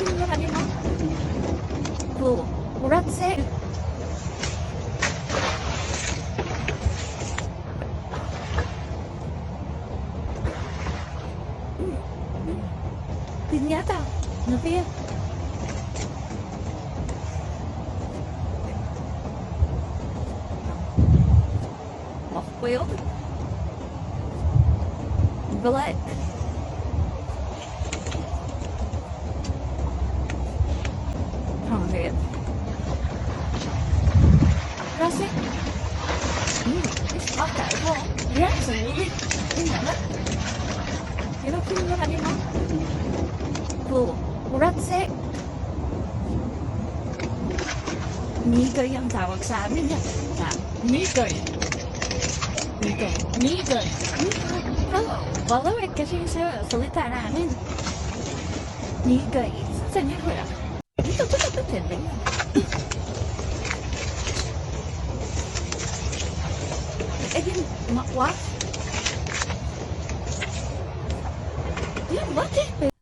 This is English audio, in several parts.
Tingnan mo. Muratse. Pinyata. Napia. Off-wheel. Black. Okay. Rasa. Maka itu. Ya, sendiri. Ini mana? Tingnan mo. Muratse. Nigay ang tawag sa amin yan. Nigay. Nigay. Walawit kasi sa salita namin. Nigay. Saan yan wala? Ito tinding. Din, what? Yeah, what is it?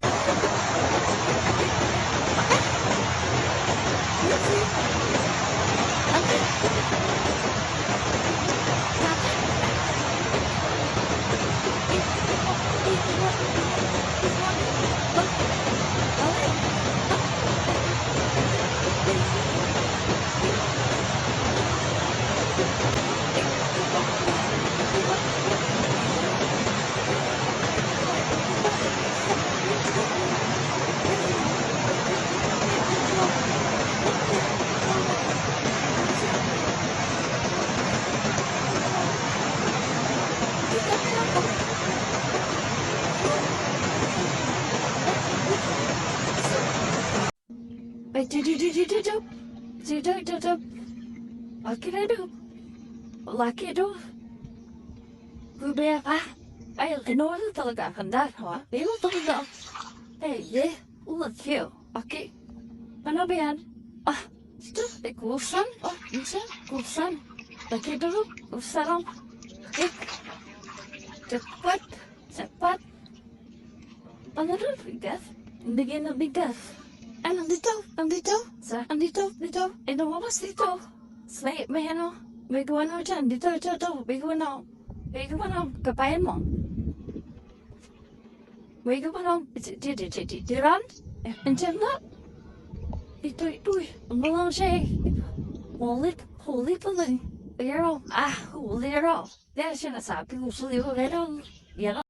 Laki itu Gue apa? Ay, ano talaga kanda, ha? Di mo talaga. Hey, ulat kayo. Okay. Ano ba yan? Ito, kusan. Minsan, kusan. Laki itu, kusan. Okay. Cepat. Ano rin, bigas? Bigyan ng bigas. Nandito. Andito. Ano mas dito? May ano? May gawa na dyan. Dito. May gawa na. Kapayan mo. May gawa na. Diran? Andiyan na. Ito. Ang siya. Huli pala. Huli raw. Yan siya nasabi ko. Huli raw. Yan